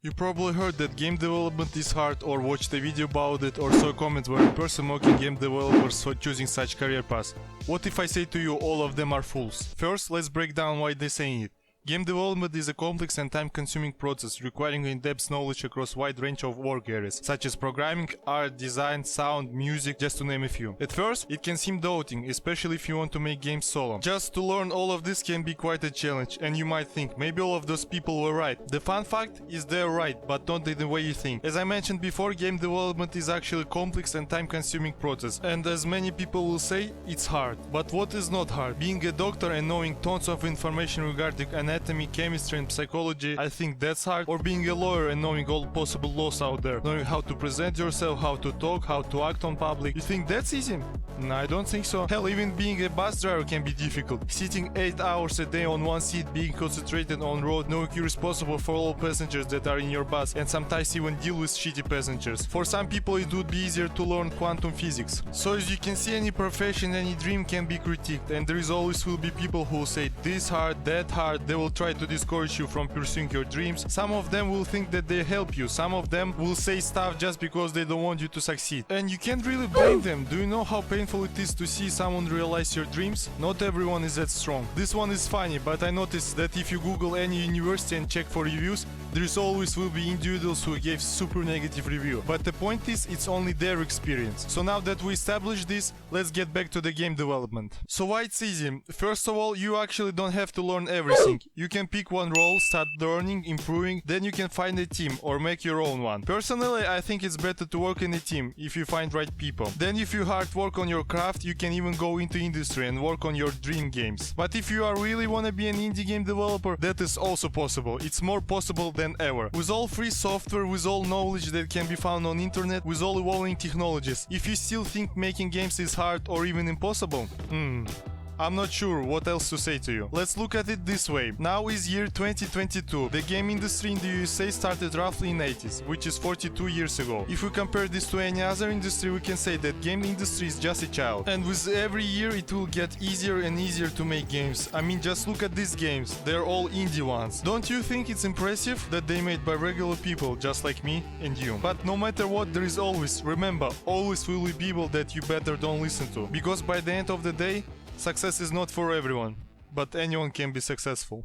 You probably heard that game development is hard, or watched a video about it, or saw a comment where a person mocking game developers for choosing such career paths. What if I say to you all of them are fools? First, let's break down why they're saying it. Game development is a complex and time-consuming process requiring in-depth knowledge across a wide range of work areas, such as programming, art, design, sound, music, just to name a few. At first, it can seem daunting, especially if you want to make games solo. Just to learn all of this can be quite a challenge, and you might think, maybe all of those people were right. The fun fact is they're right, but not in the way you think. As I mentioned before, game development is actually a complex and time-consuming process, and as many people will say, it's hard. But what is not hard? Being a doctor and knowing tons of information regarding anatomy, chemistry and psychology, I think that's hard. Or being a lawyer and knowing all possible laws out there, knowing how to present yourself, how to talk, how to act on public. You think that's easy? No, I don't think so. Hell, even being a bus driver can be difficult. Sitting 8 hours a day on one seat, being concentrated on road, knowing you're responsible for all passengers that are in your bus, and sometimes even deal with shitty passengers. For some people it would be easier to learn quantum physics. So as you can see, any profession, any dream can be critiqued, and there is always will be people who will say this hard, that hard. They will try to discourage you from pursuing your dreams. Some of them will think that they help you. Some of them will say stuff just because they don't want you to succeed. And you can't really blame them. Do you know how painful it is to see someone realize your dreams? Not everyone is that strong. This one is funny, but I noticed that if you Google any university and check for reviews, there is always will be individuals who gave super negative review. But the point is, it's only their experience. So now that we established this, let's get back to the game development. So why it's easy? First of all, you actually don't have to learn everything. You can pick one role, start learning, improving, then you can find a team or make your own one. Personally, I think it's better to work in a team if you find right people. Then if you hard work on your craft, you can even go into industry and work on your dream games. But if you are really wanna be an indie game developer, that is also possible. It's more possible than ever. With all free software, with all knowledge that can be found on internet, with all evolving technologies, if you still think making games is hard or even impossible, I'm not sure what else to say to you. Let's look at it this way. Now is year 2022. The game industry in the USA started roughly in 80s, which is 42 years ago. If we compare this to any other industry, we can say that game industry is just a child. And with every year it will get easier and easier to make games. I mean, just look at these games. They're all indie ones. Don't you think it's impressive that they made by regular people just like me and you? But no matter what, there is always, remember, always will be people that you better don't listen to. Because by the end of the day, success is not for everyone, but anyone can be successful.